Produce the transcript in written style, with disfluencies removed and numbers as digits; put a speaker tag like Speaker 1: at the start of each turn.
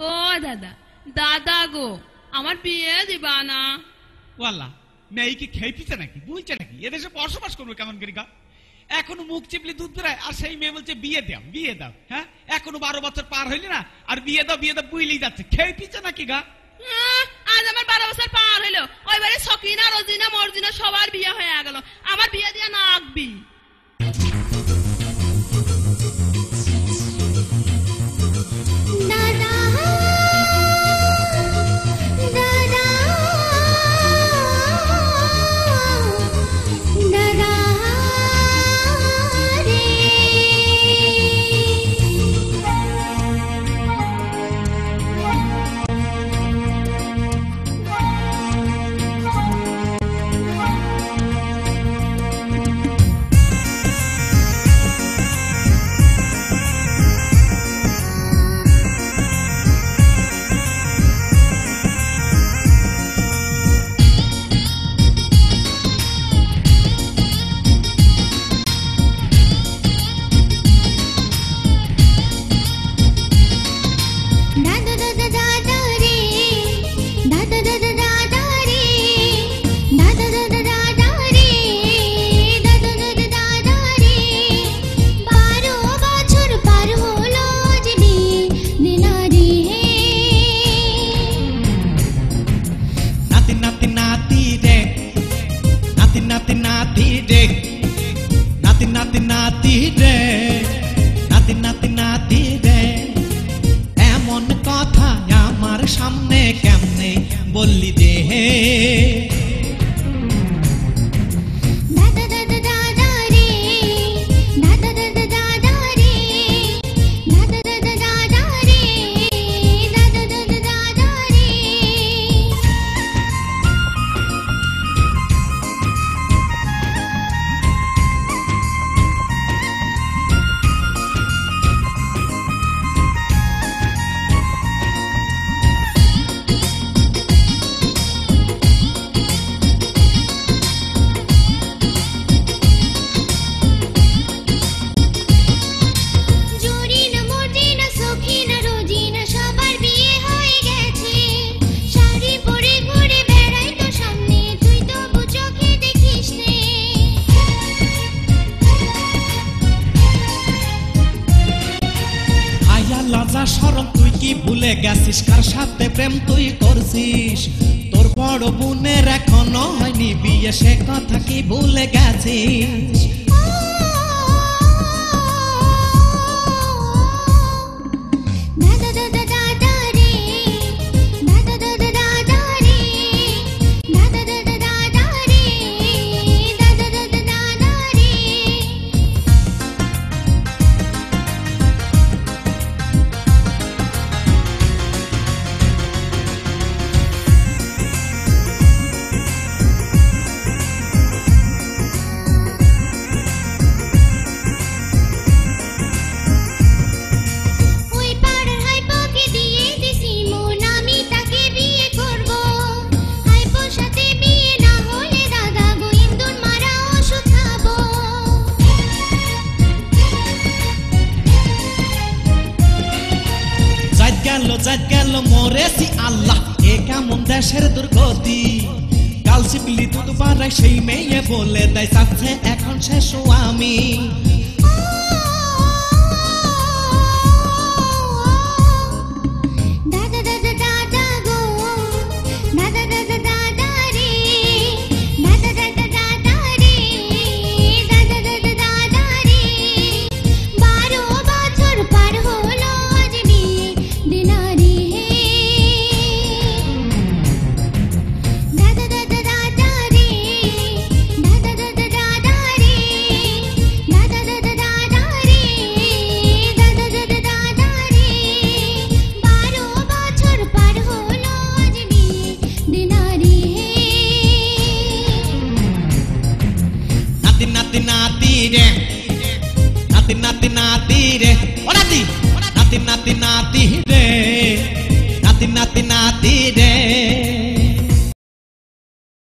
Speaker 1: ও দাদা, দাদা গো, আমার বিয়ে দিবা না?
Speaker 2: ওয়াল্লা মেয়ে কি খেয়ে পিছে নাকি, বুঝছে নাকি এদেশে বসবাস করবো কেমন করে গা? এখনো মুখ চিপলে দুধ বেড়ায়, আর সেই মেয়ে বলছে বিয়ে দাও বিয়ে দাও। হ্যাঁ, এখনো 12 বছর পার হইলি না, আর বিয়ে দাও বুঝলেই যাচ্ছে। খেয়ে পিছে নাকি গা?
Speaker 1: আজ আমার 12 বছর পার হইলো, ওই বাড়ি সকিনা রোজিনা মর্জিনা সবার বিয়ে হয়ে গেল, আমার বিয়ে দিয়া না আঁকবি।
Speaker 3: এমন কথা আমার সামনে কেমনে বললি দে হে? লজ্জা শরম তুই কি ভুলে গেছিস? কার সাথে প্রেম তুই করছিস? তোর বড় বোনের এখনো হয়নি বিয়ে, সে কথা কি ভুলে গেছিস? গেল মরেছি আল্লাহ, এ কেমন দেশের দুর্গতি। কাল চিপলি দুধ বাড়ায় সেই মেয়ে বলে দেয় চাচ্ছে এখন সে স্বামী। নাতি রে, ও নাতি, নাতি নাতি নাতি।